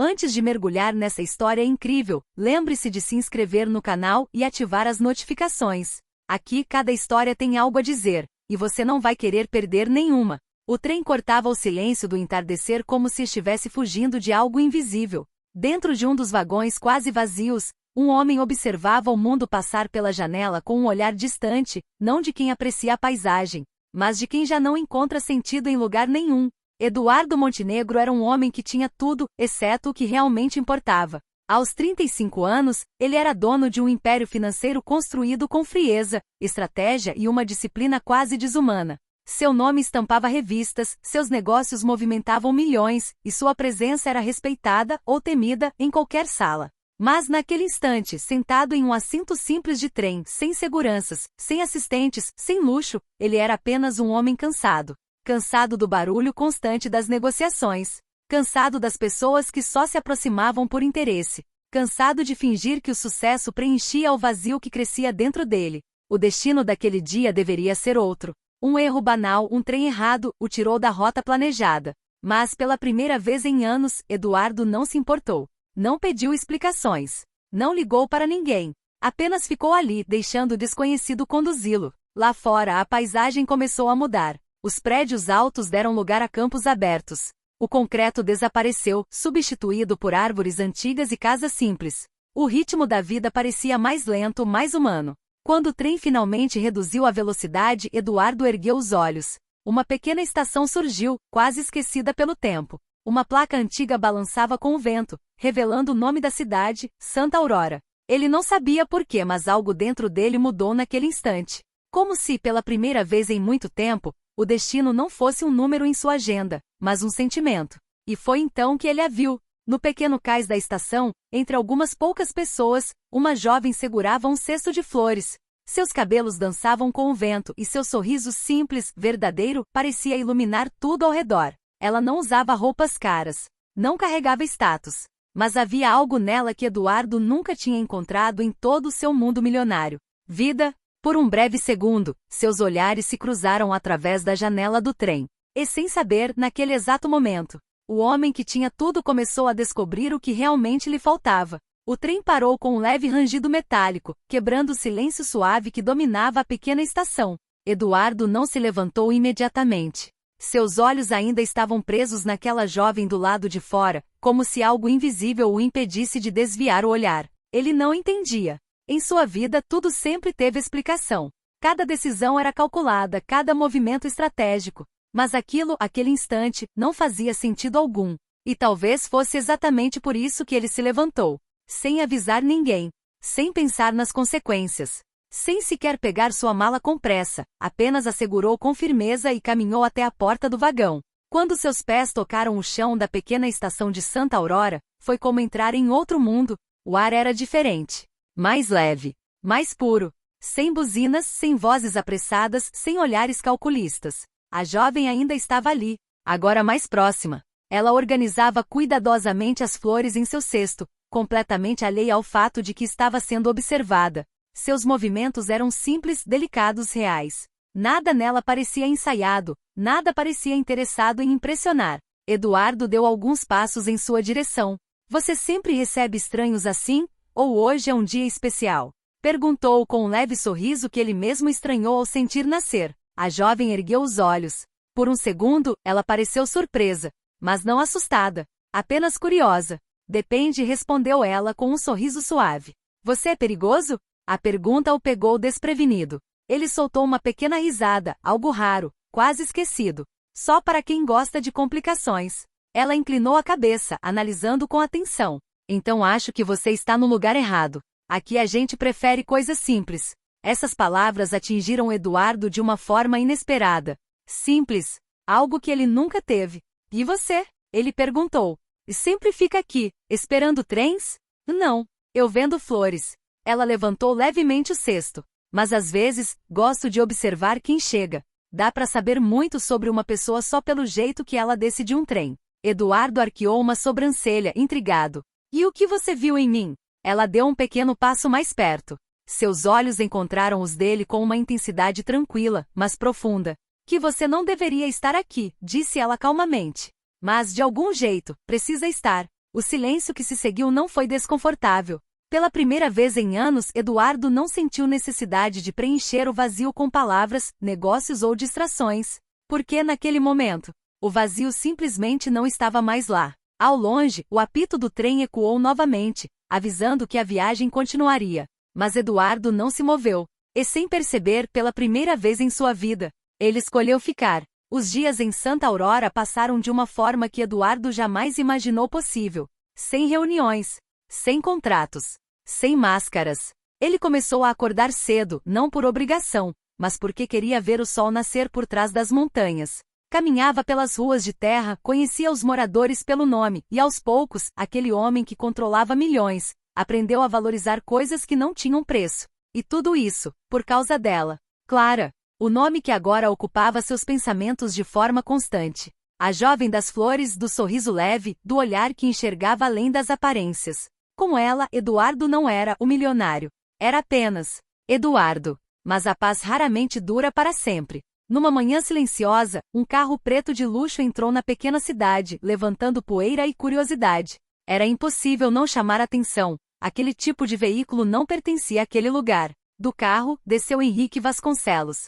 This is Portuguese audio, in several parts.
Antes de mergulhar nessa história incrível, lembre-se de se inscrever no canal e ativar as notificações. Aqui cada história tem algo a dizer, e você não vai querer perder nenhuma. O trem cortava o silêncio do entardecer como se estivesse fugindo de algo invisível. Dentro de um dos vagões quase vazios, um homem observava o mundo passar pela janela com um olhar distante, não de quem aprecia a paisagem, mas de quem já não encontra sentido em lugar nenhum. Eduardo Montenegro era um homem que tinha tudo, exceto o que realmente importava. Aos 35 anos, ele era dono de um império financeiro construído com frieza, estratégia e uma disciplina quase desumana. Seu nome estampava revistas, seus negócios movimentavam milhões, e sua presença era respeitada ou temida em qualquer sala. Mas naquele instante, sentado em um assento simples de trem, sem seguranças, sem assistentes, sem luxo, ele era apenas um homem cansado. Cansado do barulho constante das negociações. Cansado das pessoas que só se aproximavam por interesse. Cansado de fingir que o sucesso preenchia o vazio que crescia dentro dele. O destino daquele dia deveria ser outro. Um erro banal, um trem errado, o tirou da rota planejada. Mas pela primeira vez em anos, Eduardo não se importou. Não pediu explicações. Não ligou para ninguém. Apenas ficou ali, deixando o desconhecido conduzi-lo. Lá fora a paisagem começou a mudar. Os prédios altos deram lugar a campos abertos. O concreto desapareceu, substituído por árvores antigas e casas simples. O ritmo da vida parecia mais lento, mais humano. Quando o trem finalmente reduziu a velocidade, Eduardo ergueu os olhos. Uma pequena estação surgiu, quase esquecida pelo tempo. Uma placa antiga balançava com o vento, revelando o nome da cidade, Santa Aurora. Ele não sabia por quê, mas algo dentro dele mudou naquele instante. Como se, pela primeira vez em muito tempo, o destino não fosse um número em sua agenda, mas um sentimento. E foi então que ele a viu. No pequeno cais da estação, entre algumas poucas pessoas, uma jovem segurava um cesto de flores. Seus cabelos dançavam com o vento e seu sorriso simples, verdadeiro, parecia iluminar tudo ao redor. Ela não usava roupas caras. Não carregava status. Mas havia algo nela que Eduardo nunca tinha encontrado em todo o seu mundo milionário. Vida. Por um breve segundo, seus olhares se cruzaram através da janela do trem. E sem saber, naquele exato momento, o homem que tinha tudo começou a descobrir o que realmente lhe faltava. O trem parou com um leve rangido metálico, quebrando o silêncio suave que dominava a pequena estação. Eduardo não se levantou imediatamente. Seus olhos ainda estavam presos naquela jovem do lado de fora, como se algo invisível o impedisse de desviar o olhar. Ele não entendia. Em sua vida tudo sempre teve explicação. Cada decisão era calculada, cada movimento estratégico. Mas aquele instante, não fazia sentido algum. E talvez fosse exatamente por isso que ele se levantou. Sem avisar ninguém. Sem pensar nas consequências. Sem sequer pegar sua mala com pressa, apenas a segurou com firmeza e caminhou até a porta do vagão. Quando seus pés tocaram o chão da pequena estação de Santa Aurora, foi como entrar em outro mundo. O ar era diferente. Mais leve. Mais puro. Sem buzinas, sem vozes apressadas, sem olhares calculistas. A jovem ainda estava ali, agora mais próxima. Ela organizava cuidadosamente as flores em seu cesto, completamente alheia ao fato de que estava sendo observada. Seus movimentos eram simples, delicados, reais. Nada nela parecia ensaiado, nada parecia interessado em impressionar. Eduardo deu alguns passos em sua direção. Você sempre recebe estranhos assim? Ou hoje é um dia especial? Perguntou com um leve sorriso que ele mesmo estranhou ao sentir nascer. A jovem ergueu os olhos. Por um segundo, ela pareceu surpresa, mas não assustada, apenas curiosa. Depende, respondeu ela com um sorriso suave. Você é perigoso? A pergunta o pegou desprevenido. Ele soltou uma pequena risada, algo raro, quase esquecido. Só para quem gosta de complicações. Ela inclinou a cabeça, analisando com atenção. Então acho que você está no lugar errado. Aqui a gente prefere coisas simples. Essas palavras atingiram Eduardo de uma forma inesperada. Simples. Algo que ele nunca teve. E você? Ele perguntou. E sempre fica aqui, esperando trens? Não. Eu vendo flores. Ela levantou levemente o cesto. Mas às vezes, gosto de observar quem chega. Dá para saber muito sobre uma pessoa só pelo jeito que ela desce de um trem. Eduardo arqueou uma sobrancelha, intrigado. E o que você viu em mim? Ela deu um pequeno passo mais perto. Seus olhos encontraram os dele com uma intensidade tranquila, mas profunda. Que você não deveria estar aqui, disse ela calmamente. Mas de algum jeito, precisa estar. O silêncio que se seguiu não foi desconfortável. Pela primeira vez em anos, Eduardo não sentiu necessidade de preencher o vazio com palavras, negócios ou distrações. Porque naquele momento, o vazio simplesmente não estava mais lá. Ao longe, o apito do trem ecoou novamente, avisando que a viagem continuaria. Mas Eduardo não se moveu. E sem perceber, pela primeira vez em sua vida, ele escolheu ficar. Os dias em Santa Aurora passaram de uma forma que Eduardo jamais imaginou possível. Sem reuniões, sem contratos, sem máscaras. Ele começou a acordar cedo, não por obrigação, mas porque queria ver o sol nascer por trás das montanhas. Caminhava pelas ruas de terra, conhecia os moradores pelo nome, e aos poucos, aquele homem que controlava milhões, aprendeu a valorizar coisas que não tinham preço. E tudo isso, por causa dela, Clara. O nome que agora ocupava seus pensamentos de forma constante. A jovem das flores, do sorriso leve, do olhar que enxergava além das aparências. Com ela, Eduardo não era o milionário. Era apenas Eduardo. Mas a paz raramente dura para sempre. Numa manhã silenciosa, um carro preto de luxo entrou na pequena cidade, levantando poeira e curiosidade. Era impossível não chamar atenção. Aquele tipo de veículo não pertencia àquele lugar. Do carro, desceu Henrique Vasconcelos.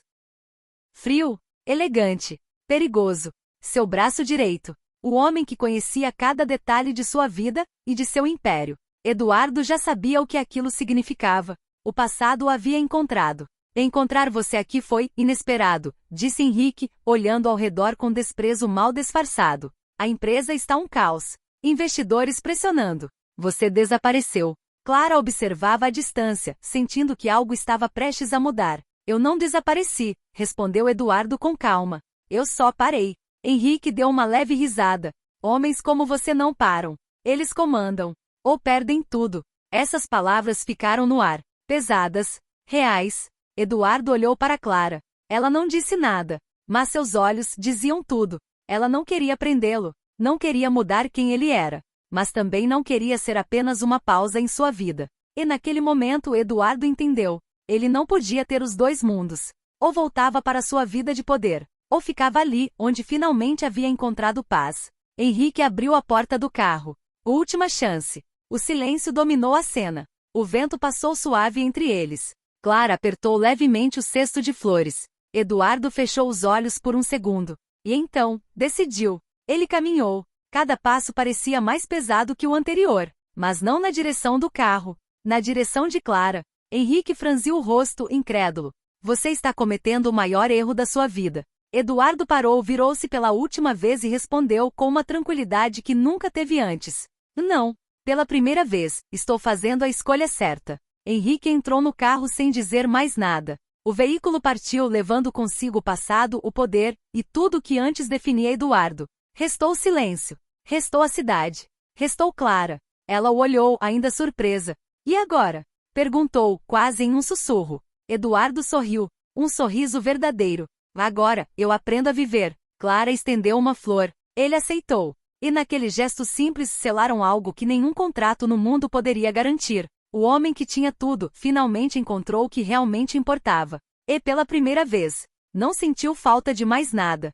Frio, elegante, perigoso. Seu braço direito. O homem que conhecia cada detalhe de sua vida e de seu império. Eduardo já sabia o que aquilo significava. O passado o havia encontrado. Encontrar você aqui foi inesperado, disse Henrique, olhando ao redor com desprezo mal disfarçado. A empresa está um caos. Investidores pressionando. Você desapareceu. Clara observava à distância, sentindo que algo estava prestes a mudar. Eu não desapareci, respondeu Eduardo com calma. Eu só parei. Henrique deu uma leve risada. Homens como você não param. Eles comandam. Ou perdem tudo. Essas palavras ficaram no ar. Pesadas. Reais. Eduardo olhou para Clara. Ela não disse nada. Mas seus olhos diziam tudo. Ela não queria prendê-lo. Não queria mudar quem ele era. Mas também não queria ser apenas uma pausa em sua vida. E naquele momento Eduardo entendeu. Ele não podia ter os dois mundos. Ou voltava para sua vida de poder, ou ficava ali, onde finalmente havia encontrado paz. Henrique abriu a porta do carro. Última chance. O silêncio dominou a cena. O vento passou suave entre eles. Clara apertou levemente o cesto de flores. Eduardo fechou os olhos por um segundo. E então, decidiu. Ele caminhou. Cada passo parecia mais pesado que o anterior. Mas não na direção do carro. Na direção de Clara. Henrique franziu o rosto, incrédulo. Você está cometendo o maior erro da sua vida. Eduardo parou, virou-se pela última vez e respondeu com uma tranquilidade que nunca teve antes. Não. Pela primeira vez, estou fazendo a escolha certa. Henrique entrou no carro sem dizer mais nada. O veículo partiu levando consigo o passado, o poder, e tudo o que antes definia Eduardo. Restou o silêncio. Restou a cidade. Restou Clara. Ela o olhou, ainda surpresa. E agora? Perguntou, quase em um sussurro. Eduardo sorriu. Um sorriso verdadeiro. Agora, eu aprendo a viver. Clara estendeu uma flor. Ele aceitou. E naquele gesto simples selaram algo que nenhum contrato no mundo poderia garantir. O homem que tinha tudo, finalmente encontrou o que realmente importava. E pela primeira vez, não sentiu falta de mais nada.